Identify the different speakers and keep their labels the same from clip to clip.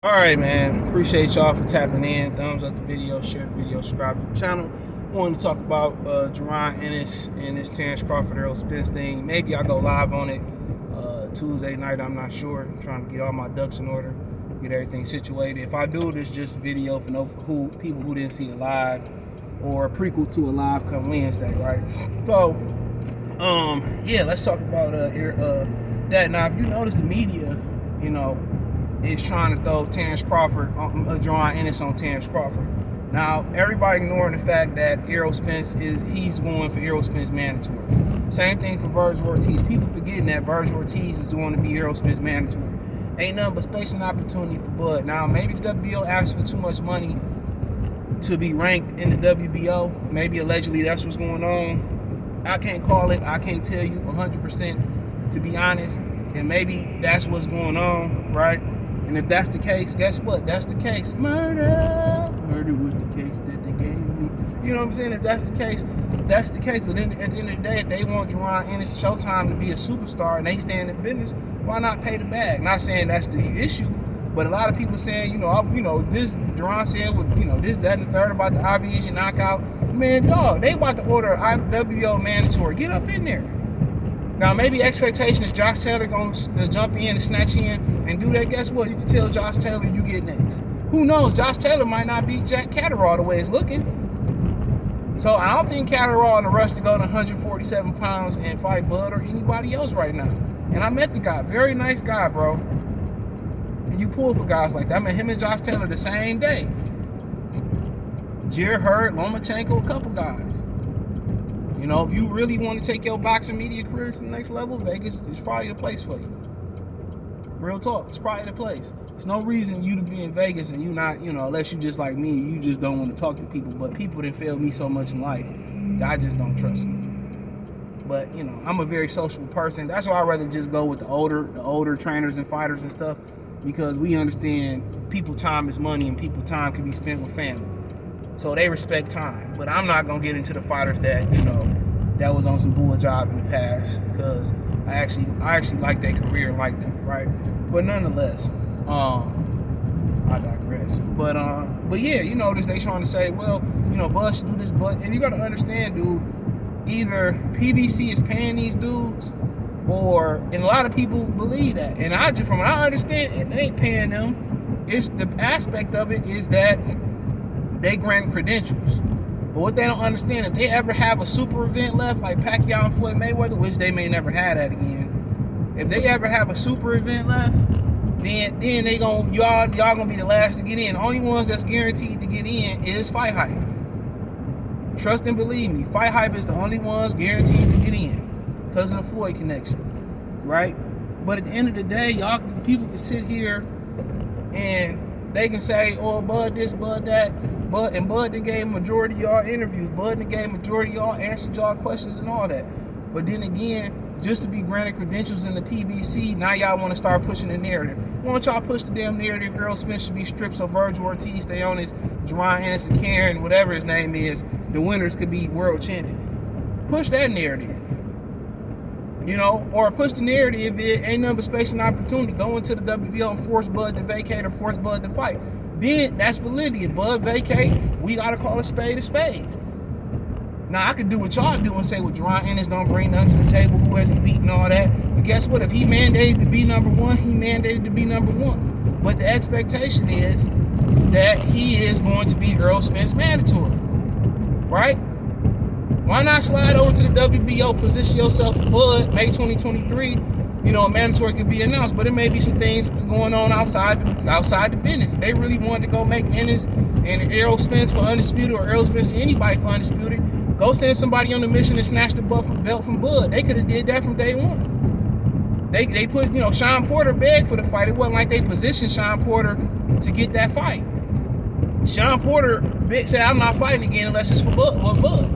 Speaker 1: All right, man. Appreciate y'all for tapping in. Thumbs up the video, share the video, subscribe to the channel. Wanted to talk about Ennis and this Terence Crawford Earl Spence thing. Maybe I'll go live on it Tuesday night. I'm not sure. I'm trying to get all my ducks in order, get everything situated. If I do, there's just video for people who didn't see it live, or a prequel to a live come Wednesday, right? So, yeah, let's talk about that. Now, if you notice, the media, is trying to throw Terence Crawford, Ennis on Terence Crawford. Now, everybody ignoring the fact that Errol Spence he's going for Errol Spence mandatory. Same thing for Virgil Ortiz. People forgetting that Virgil Ortiz is going to be Errol Spence mandatory. Ain't nothing but space and opportunity for Bud. Now, maybe the WBO asked for too much money to be ranked in the WBO. Maybe allegedly that's what's going on. I can't call it. I can't tell you 100%, to be honest. And maybe that's what's going on, right? And if that's the case, guess what? That's the case. Murder was the case that they gave me. You know what I'm saying? If that's the case, that's the case. But then at the end of the day, if they want Ennis Showtime to be a superstar and they stand in business, why not pay the bag? Not saying that's the issue, but a lot of people saying, this Duran said with, this, that, and the third about the IBS knockout. Man, dog, they about to order WBO mandatory. Get up in there. Now, maybe expectation is Josh Taylor going to jump in and snatch in and do that. Guess what? You can tell Josh Taylor you get next. Who knows? Josh Taylor might not beat Jack Catterall the way it's looking. So I don't think Catterall in a rush to go to 147 pounds and fight Bud or anybody else right now. And I met the guy. Very nice guy, bro. And you pull for guys like that. I met him and Josh Taylor the same day. Jared Hurd, Lomachenko, a couple guys. If you really want to take your boxing media career to the next level, Vegas is probably the place for you. Real talk, it's probably the place. There's no reason you to be in Vegas and you not, unless you just like me, you just don't want to talk to people. But people that failed me so much in life, I just don't trust them. But, I'm a very sociable person. That's why I'd rather just go with the older trainers and fighters and stuff, because we understand people time is money and people time can be spent with family. So they respect time. But I'm not going to get into the fighters that, that was on some bull job in the past, because I actually like their career and like them, right? But nonetheless, I digress. But yeah, they trying to say, well, Bud should do this, and you got to understand, dude, either PBC is paying these dudes, and a lot of people believe that, and from what I understand, it ain't paying them. It's the aspect of it is that they grant credentials. But what they don't understand, if they ever have a super event left, like Pacquiao and Floyd Mayweather, which they may never have that again, if they ever have a super event left, then y'all gonna be the last to get in. The only ones that's guaranteed to get in is Fight Hype. Trust and believe me, Fight Hype is the only ones guaranteed to get in because of the Floyd connection, right? But at the end of the day, people can sit here and they can say, oh, Bud this, Bud that. Bud done gave majority of y'all interviews. Bud done gave majority of y'all answered y'all questions and all that. But then again, just to be granted credentials in the PBC, now y'all want to start pushing the narrative. Why don't y'all push the damn narrative? Errol Spence should be stripped so Virgil Ortiz stay on his Ennis and Karen, whatever his name is, the winners could be world champion. Push that narrative. Or push the narrative, it ain't nothing but space and opportunity. Go into the WBO and force Bud to vacate or force Bud to fight. Then that's validity. If Bud vacate, we gotta call a spade a spade. Now I could do what y'all do and say, well, Ennis don't bring nothing to the table, who has he beaten, all that. But guess what? If he mandated to be number one, he mandated to be number one. But the expectation is that he is going to be Errol Spence mandatory. Right? Why not slide over to the WBO, position yourself for Bud, May 2023, mandatory could be announced, but it may be some things going on outside the business. If they really wanted to go make Ennis and Errol Spence for undisputed, or Errol Spence and anybody for undisputed, go send somebody on the mission and snatch the belt from Bud. They could have did that from day one. They put, Sean Porter begged for the fight. It wasn't like they positioned Sean Porter to get that fight. Sean Porter said, I'm not fighting again unless it's for Bud.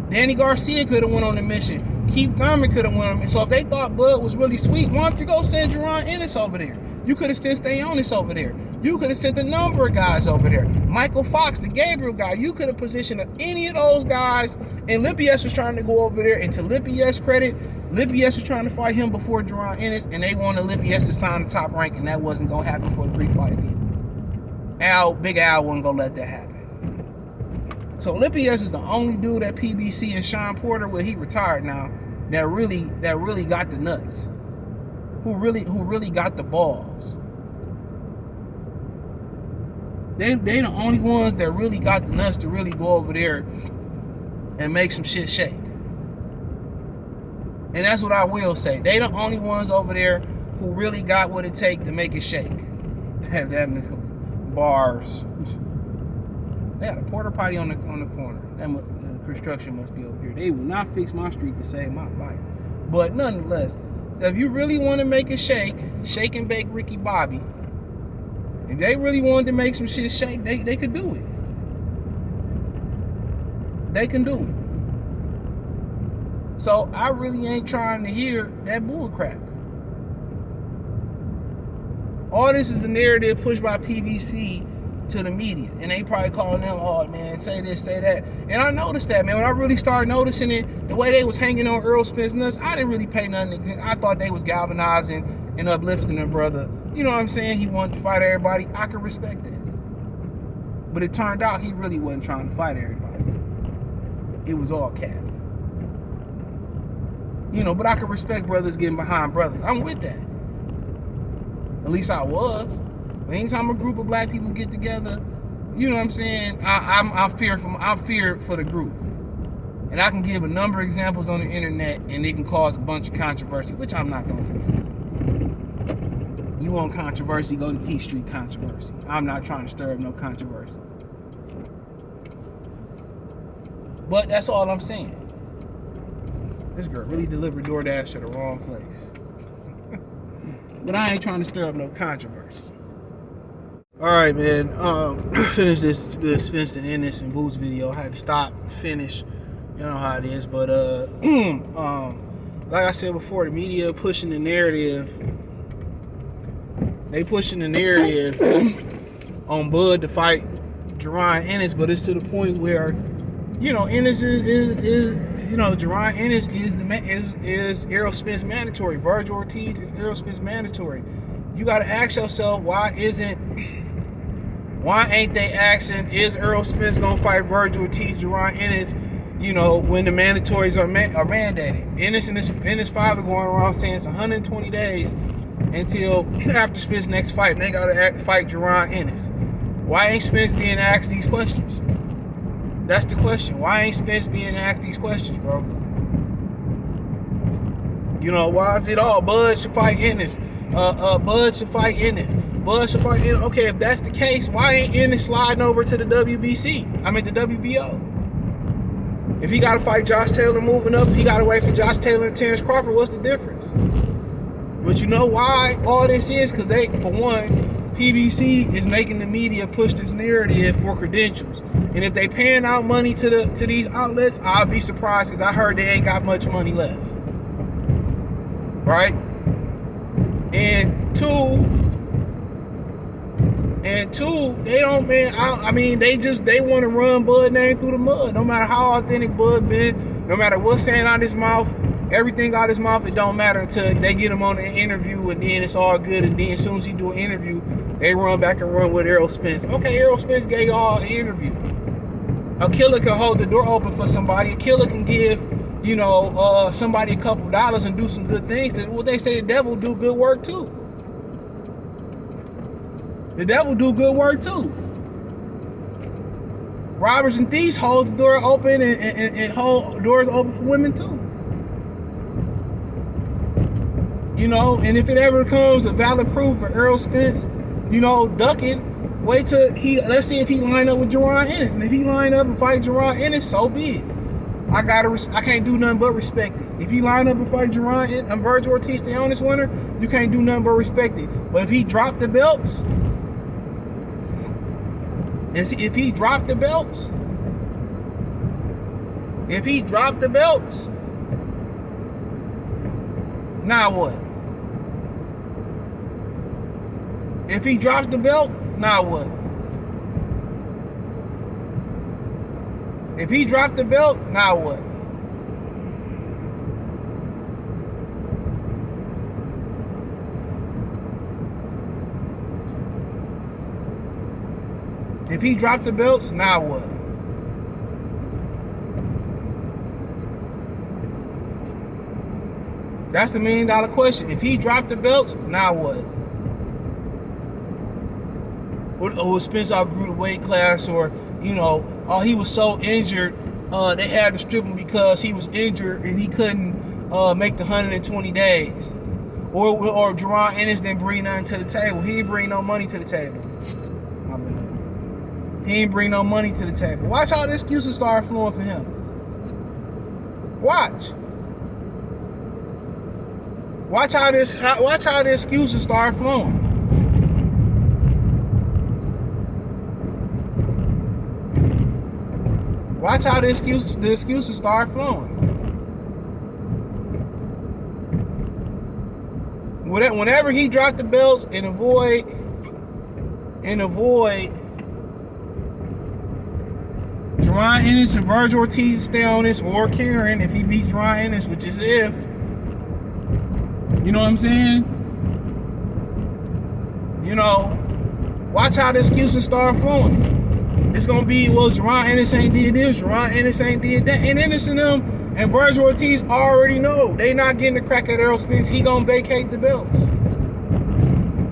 Speaker 1: Danny Garcia could have went on the mission. Keith Thurman could have went on. So if they thought Bud was really sweet, why don't you go send Ennis over there? You could have sent Ennis over there. You could have sent a number of guys over there. Michael Fox, the Gabriel guy, you could have positioned any of those guys. And Lipius was trying to go over there. And to Lipius' credit, Lipius was trying to fight him before Ennis, and they wanted Lipius to sign the top rank, and that wasn't going to happen for a 3-fight deal. Big Al wasn't gonna let that happen. So Olympias is the only dude at PBC and Sean Porter, well, he retired now, that really got the nuts. Who really got the balls. They the only ones that really got the nuts to really go over there and make some shit shake. And that's what I will say. They the only ones over there who really got what it takes to make it shake. Have that bars. They had a porta potty on the corner. That construction must be over here. They will not fix my street to save my life. But nonetheless, if you really want to make it shake and bake Ricky Bobby. If they really wanted to make some shit shake, they could do it. They can do it. So I really ain't trying to hear that bull crap. All this is a narrative pushed by PBC to the media. And they probably calling them, oh man, say this, say that. And I noticed that, man. When I really started noticing it, the way they was hanging on Earl Spence nuts, I didn't really pay nothing. I thought they was galvanizing and uplifting their brother. You know what I'm saying? He wanted to fight everybody. I could respect that. But it turned out he really wasn't trying to fight everybody. It was all cap. You know, but I could respect brothers getting behind brothers. I'm with that. At least I was. Anytime a group of black people get together, you know what I'm saying? I fear for the group. And I can give a number of examples on the internet and they can cause a bunch of controversy, which I'm not going to do. You want controversy, go to T Street controversy. I'm not trying to stir up no controversy. But that's all I'm saying. This girl really delivered DoorDash to the wrong place. But I ain't trying to stir up no controversy. Alright, man. Finish this Spence and Ennis and Boots video. I had to stop, finish. You know how it is. But like I said before, the media pushing the narrative. They pushing the narrative on Bud to fight Jerron Ennis, but it's to the point where, you know, Ennis is you know, Jerron Ennis is Errol Spence mandatory. Virgil Ortiz is Errol Spence mandatory. You got to ask yourself, why ain't they asking, is Errol Spence gonna fight Virgil Ortiz, Jerron Ennis? You know, when the mandatories are mandated. Ennis and his father going around saying it's 120 days until after Spence's next fight, and they gotta fight Jerron Ennis. Why ain't Spence being asked these questions? That's the question. Why ain't Spence being asked these questions, bro? You know, why is it all Bud should fight Ennis? Bud should fight Ennis. Bud should fight Ennis. Okay, if that's the case, why ain't Ennis sliding over to the WBC? I mean the WBO. If he gotta fight Josh Taylor moving up, he gotta wait for Josh Taylor and Terence Crawford. What's the difference? But you know why all this is? Because they, for one, PBC is making the media push this narrative for credentials. And if they paying out money to these outlets, I'll be surprised because I heard they ain't got much money left. Right? And two, they don't, man, I mean, they want to run Bud name through the mud. No matter how authentic Bud been, no matter what's saying out his mouth, everything out his mouth, it don't matter until they get him on an interview and then it's all good. And then as soon as he do an interview, they run back and run with Errol Spence. Okay, Errol Spence gave y'all an interview. A killer can hold the door open for somebody. A killer can give, you know, somebody a couple dollars and do some good things. Well, they say the devil do good work too. The devil do good work too. Robbers and thieves hold the door open and hold doors open for women too. You know, and if it ever becomes a valid proof for Errol Spence, you know, ducking, wait till let's see if he line up with Jerron Ennis. And if he line up and fight Jerron Ennis, so be it. I can't do nothing but respect it. If he line up and fight Jerron Ennis and Virgil Ortiz stay on this winner, you can't do nothing but respect it. But if he dropped the belts, now what? If he drops the belt, now what? If he dropped the belt, now what? If he dropped the belts, now what? That's the $1 million question. If he dropped the belts, now what? Or Spence outgrew the weight class, or he was so injured, they had to strip him because he was injured and he couldn't make the 120 days. Or Jerron Ennis didn't bring nothing to the table. He didn't bring no money to the table. My bad. He didn't bring no money to the table. Watch how the excuses start flowing for him. Watch how the excuses start flowing. Watch how the excuses start flowing. Whenever he dropped the belts and avoid Jerron Ennis and Virgil Ortiz stay on this, or Karen if he beat Jerron Ennis, which is if. You know what I'm saying? Watch how the excuses start flowing. It's gonna be, well, Jerron Ennis ain't did this, Jerron Ennis ain't did that, and Ennis and them and Virgil Ortiz already know they not getting the crack at Errol Spence. He gonna vacate the belts.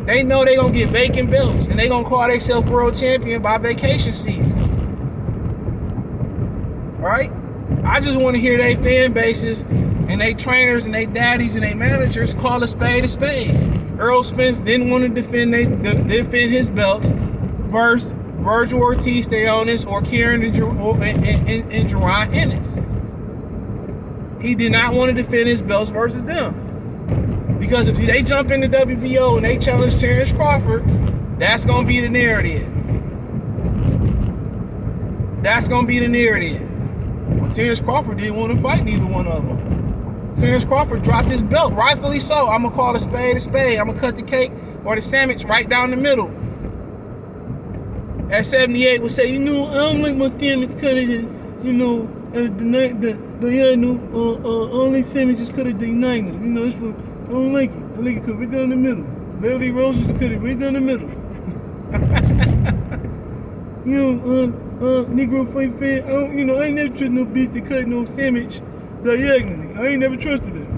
Speaker 1: They know they gonna get vacant belts, and they gonna call themselves world champion by vacation season. All right? I just want to hear they fan bases and they trainers and they daddies and they managers call a spade a spade. Errol Spence didn't want to defend his belts versus Virgil Ortiz stay on this, or Karen and Jerron Ennis. He did not want to defend his belts versus them. Because if they jump into WBO and they challenge Terence Crawford, that's going to be the narrative. That's going to be the narrative. Well, Terence Crawford didn't want to fight neither one of them. Terence Crawford dropped his belt, rightfully so. I'm going to call a spade a spade. I'm going to cut the cake or the sandwich right down the middle. At 78 would say, I don't like my sandwich cut it, only sandwich is cut at the 90. It's for, I don't like it. I like it cut right down the middle. Beverly Rose used to cut it right down the middle. Negro fight fan, I ain't never trust no bitch to cut no sandwich diagonally. I ain't never trusted it,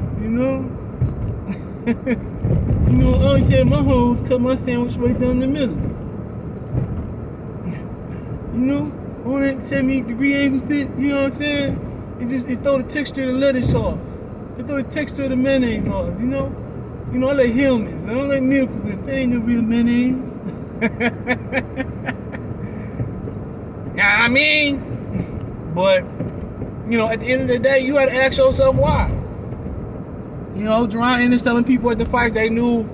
Speaker 1: I always had my hoes cut my sandwich right down the middle. On that 78-degree angle sit, you know what I'm saying? It throw the texture of the lettuce off. It throw the texture of the mayonnaise off, I like Hellman. I don't like milk with it. That ain't no real mayonnaise. Yeah, I mean, but, at the end of the day, you got to ask yourself why. Jerron Ennis telling people at the fights they knew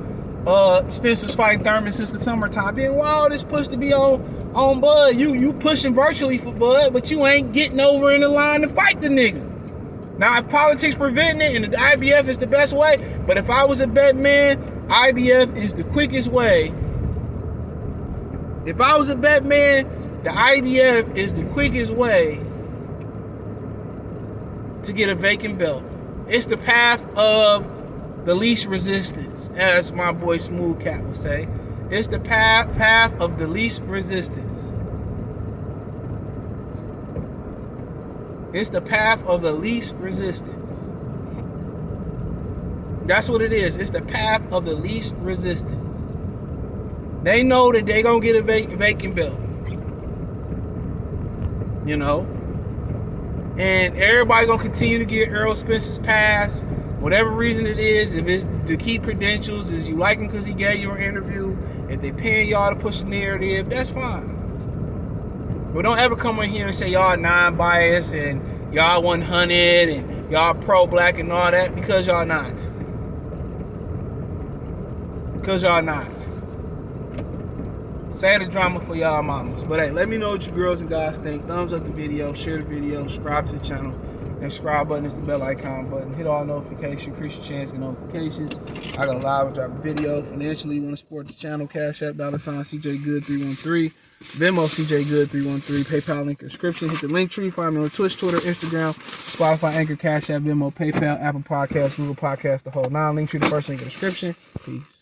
Speaker 1: Spence was fighting Thurman since the summertime. Then why all this push to be on Bud? You pushing virtually for Bud, but you ain't getting over in the line to fight the nigga. Now, if politics preventing it and the IBF is the best way, but if I was a bet man, IBF is the quickest way. If I was a bet man, the IBF is the quickest way to get a vacant belt. It's the path of the least resistance, as my boy Smooth Cat would say. It's the path of the least resistance. It's the path of the least resistance. That's what it is. It's the path of the least resistance. They know that they gonna get a vacant belt. And everybody gonna continue to get Errol Spence's pass, whatever reason it is. If it's to keep credentials, is you like him because he gave you an interview, if they paying y'all to push the narrative, that's fine. But don't ever come in here and say y'all non-biased and y'all 100 and y'all pro-black and all that, because y'all not. Because y'all not. Say the drama for y'all mamas. But hey, let me know what you girls and guys think. Thumbs up the video, share the video, subscribe to the channel. And subscribe button is the bell icon button. Hit all notifications, increase your chance of notifications. I got a live drop a video. Financially, you want to support the channel, Cash App, $sign CJ Good 313. Venmo CJ Good 313. PayPal link in the description. Hit the link tree. Find me on Twitch, Twitter, Instagram, Spotify, Anchor, Cash App, Venmo, PayPal, Apple Podcasts, Google Podcasts, the whole 9. Link tree, the first link in the description. Peace.